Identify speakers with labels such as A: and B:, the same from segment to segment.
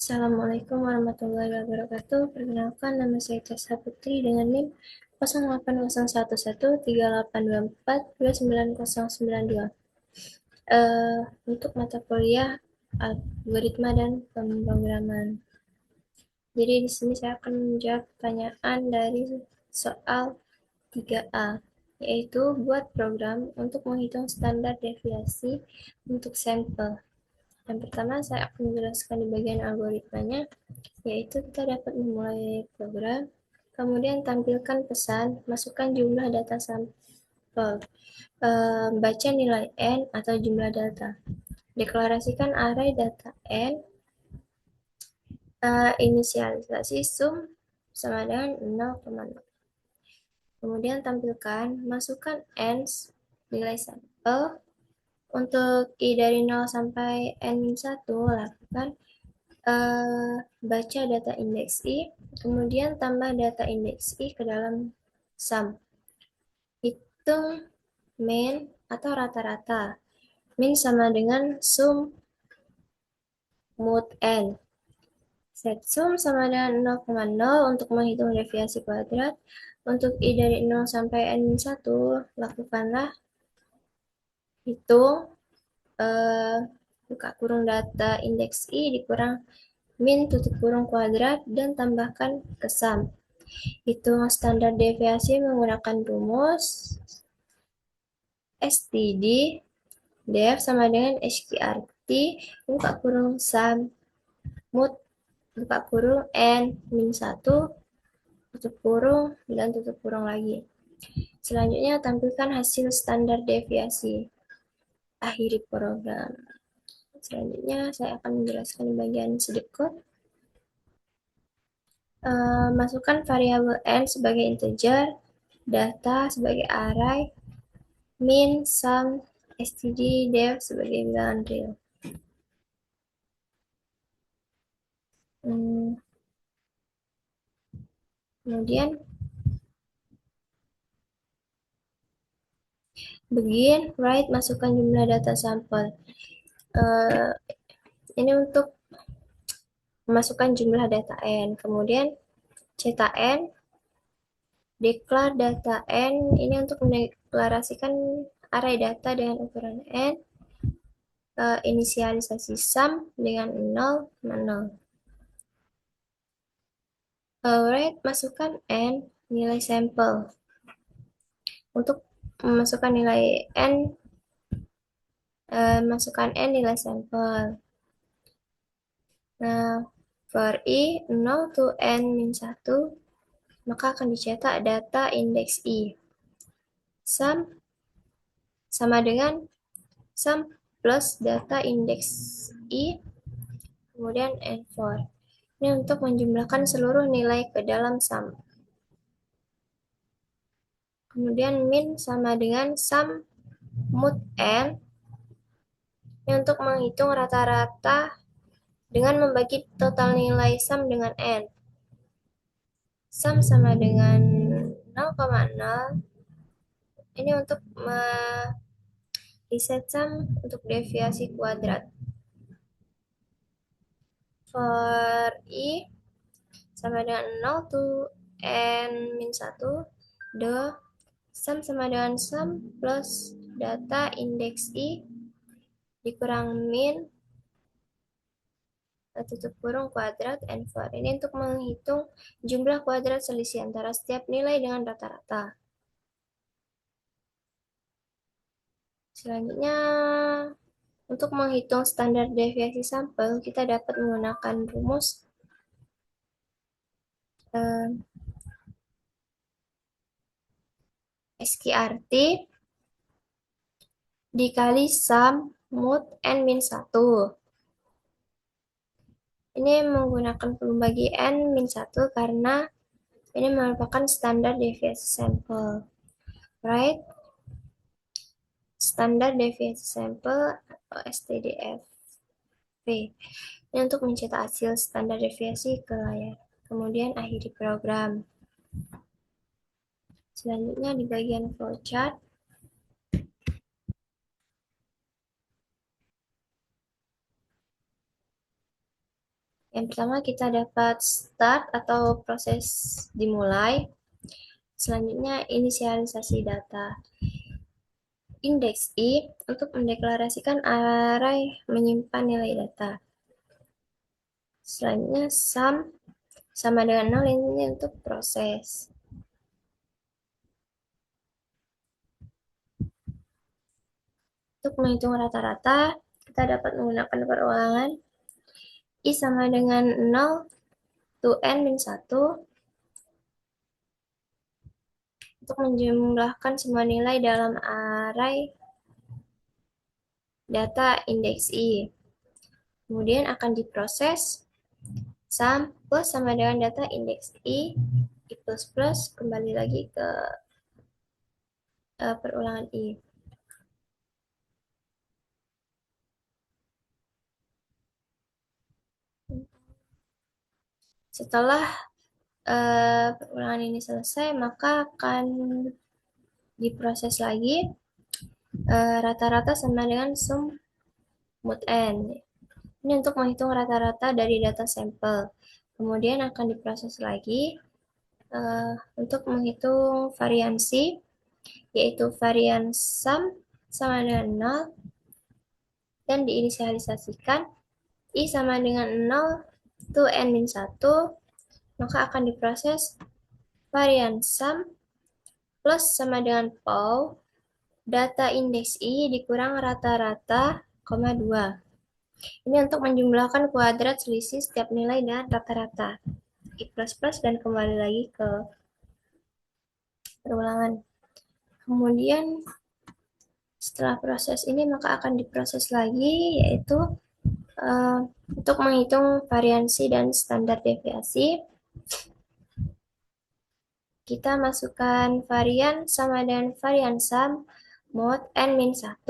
A: Assalamualaikum warahmatullahi wabarakatuh. Perkenalkan, nama saya Tessa Putri dengan NIM 08011388242909. Untuk mata kuliah algoritma dan pemrograman. Jadi di sini saya akan menjawab pertanyaan dari soal 3A, yaitu buat program untuk menghitung standar deviasi untuk sampel. Yang pertama, saya akan menjelaskan di bagian algoritmanya, yaitu kita dapat memulai program, kemudian tampilkan pesan, masukkan jumlah data sampel, baca nilai N atau jumlah data, deklarasikan array data N, inisialisasi sum sama dengan 0,0. Kemudian tampilkan, masukkan N nilai sampel. Untuk I dari 0 sampai N-1, lakukan baca data indeks I, kemudian tambah data indeks I ke dalam sum. Hitung min atau rata-rata. Min sama dengan sum mod N. Set sum sama dengan 0,0 untuk menghitung deviasi kuadrat. Untuk I dari 0 sampai N1, lakukanlah hitung buka kurung data indeks I dikurang min tutup kurung kuadrat dan tambahkan ke sum. Hitung standar deviasi menggunakan rumus STD def sama dengan SQRT buka kurung sum mod buka kurung N min 1 tutup kurung dan tutup kurung lagi. Selanjutnya tampilkan hasil standar deviasi. Akhiri program. Selanjutnya saya akan menjelaskan bagian sedikit code. Masukkan variabel N sebagai integer, data sebagai array, min, sum, std, def sebagai bilangan real. Kemudian begin, write, masukkan jumlah data sampel. Ini untuk memasukkan jumlah data N. Kemudian cetak N, declare data N, ini untuk mendeklarasikan array data dengan ukuran N, inisialisasi sum dengan 0,0. Write, masukkan N, nilai sampel. Untuk memasukkan nilai N, masukkan N nilai sampel. Nah, for I 0 to N min 1, maka akan dicetak data indeks I. Sum sama dengan sum plus data indeks I, kemudian N4. Ini untuk menjumlahkan seluruh nilai ke dalam sum. Kemudian min sama dengan sum mod N. Ini untuk menghitung rata-rata dengan membagi total nilai sum dengan N. Sum sama dengan 0,0. Ini untuk reset sum untuk deviasi kuadrat. For I sama dengan 0 to N min 1, the sum sama dengan sum plus data indeks I dikurang min tutup kurung kuadrat N4. Ini untuk menghitung jumlah kuadrat selisih antara setiap nilai dengan rata-rata. Selanjutnya, untuk menghitung standar deviasi sampel, kita dapat menggunakan rumus SQRT dikali sum mod N min 1. Ini menggunakan pembagi N min 1 karena ini merupakan standar deviasi sampel. Right? Standar deviasi sampel atau STDF. Ini untuk mencetak hasil standar deviasi ke layar. Kemudian akhiri program. Selanjutnya di bagian flowchart. Yang pertama kita dapat start atau proses dimulai. Selanjutnya inisialisasi data. Indeks I untuk mendeklarasikan array menyimpan nilai data. Selanjutnya sum sama dengan 0 ini untuk proses. Untuk menghitung rata-rata, kita dapat menggunakan perulangan I sama dengan 0 to N min 1 untuk menjumlahkan semua nilai dalam array data indeks I. Kemudian akan diproses sum plus sama dengan data indeks I plus plus kembali lagi ke perulangan I. Setelah perulangan ini selesai, maka akan diproses lagi rata-rata sama dengan sum mod n. Ini untuk menghitung rata-rata dari data sampel. Kemudian akan diproses lagi untuk menghitung variansi, yaitu varian sum sama dengan 0 dan diinisialisasikan I sama dengan 0 to n min 1, maka akan diproses varian sum plus sama dengan pow data indeks I dikurang rata-rata, 2. Ini untuk menjumlahkan kuadrat selisih setiap nilai dan rata-rata. I plus plus dan kembali lagi ke perulangan. Kemudian setelah proses ini maka akan diproses lagi, yaitu untuk menghitung variansi dan standar deviasi. Kita masukkan varian sama dengan varian sum mod n-1.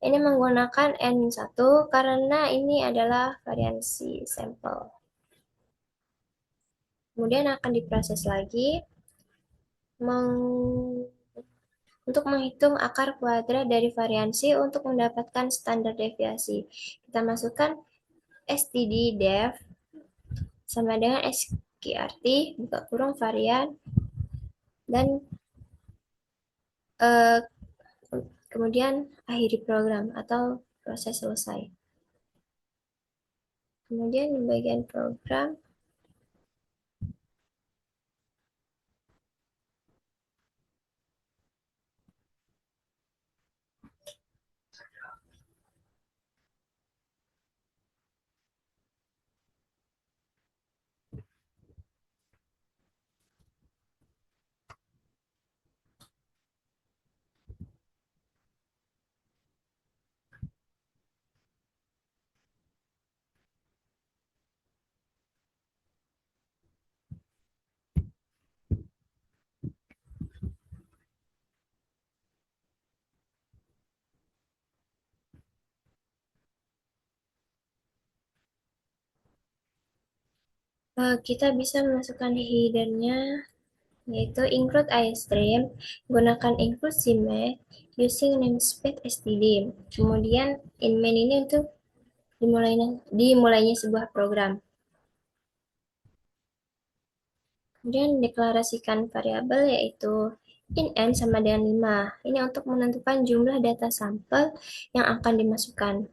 A: Ini menggunakan n-1 karena ini adalah variansi sampel. Kemudian akan diproses lagi untuk menghitung akar kuadrat dari variansi untuk mendapatkan standar deviasi. Kita masukkan std_def sama dengan sqrt buka kurung varian dan kemudian akhiri program atau proses selesai. Kemudian di bagian program kita bisa memasukkan headernya, yaitu include istream, gunakan include CMake using namespace std. Kemudian in main ini untuk dimulainya sebuah program. Kemudian deklarasikan variabel yaitu in n sama dengan 5. Ini untuk menentukan jumlah data sampel yang akan dimasukkan.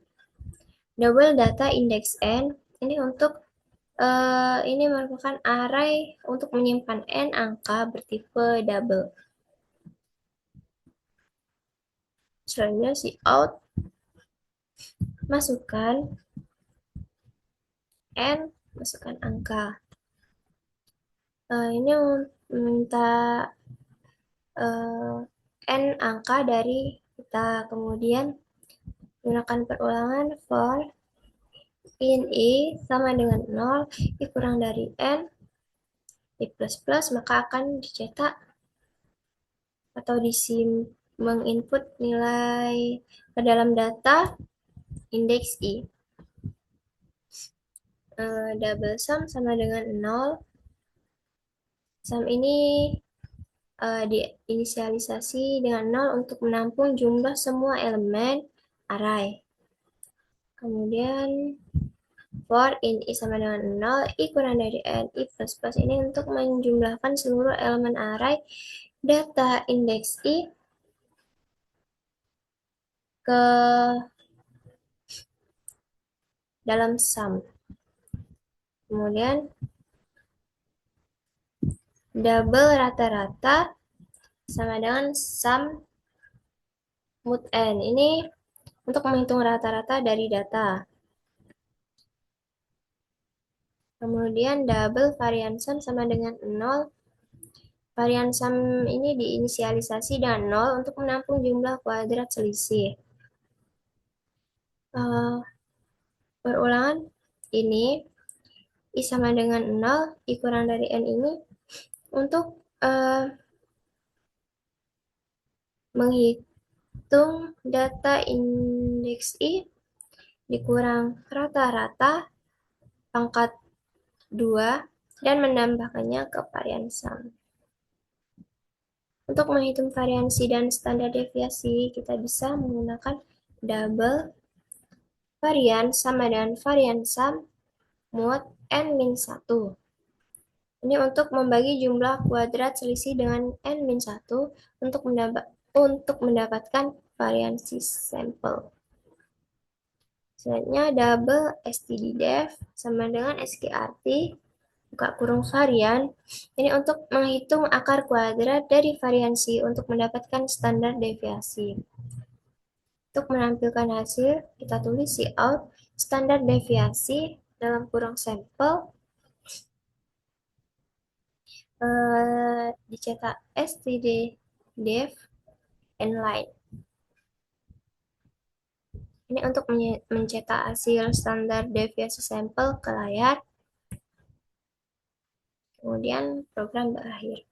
A: Double data index n, ini untuk ini merupakan array untuk menyimpan n angka bertipe double. Selanjutnya cout, masukkan n, masukkan angka. Ini minta n angka dari kita. Kemudian gunakan perulangan for in I sama dengan 0, I kurang dari n, I plus plus, maka akan dicetak atau menginput nilai ke dalam data indeks I. Double sum sama dengan 0. Sum ini diinisialisasi dengan 0 untuk menampung jumlah semua elemen array. Kemudian for in I sama dengan 0, I kurang dari N, I plus plus. Ini untuk menjumlahkan seluruh elemen array data indeks I ke dalam sum. Kemudian double rata-rata sama dengan sum mood n. Ini untuk menghitung rata-rata dari data. Kemudian double varian sum sama dengan 0. Varian sum ini diinisialisasi dengan 0 untuk menampung jumlah kuadrat selisih. Perulangan ini I sama dengan 0, I kurang dari N ini untuk menghitung data indeks I dikurang rata-rata pangkat 2 dan menambahkannya ke varian sum. Untuk menghitung variansi dan standar deviasi, kita bisa menggunakan double varian sama dengan varian sum mod n-1. Ini untuk membagi jumlah kuadrat selisih dengan n-1 untuk mendapatkan variansi sampel. Selanjutnya double stddef sama dengan skrt buka kurung varian. Ini untuk menghitung akar kuadrat dari variansi untuk mendapatkan standar deviasi. Untuk menampilkan hasil, kita tulis cout standar deviasi dalam kurung sampel dicetak stddef n-line. Ini untuk mencetak hasil standar deviasi sampel ke layar. Kemudian program berakhir.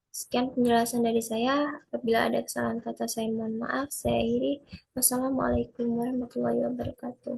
A: Sekian penjelasan dari saya. Apabila ada kesalahan kata saya mohon maaf. Saya akhiri. Wassalamualaikum warahmatullahi wabarakatuh.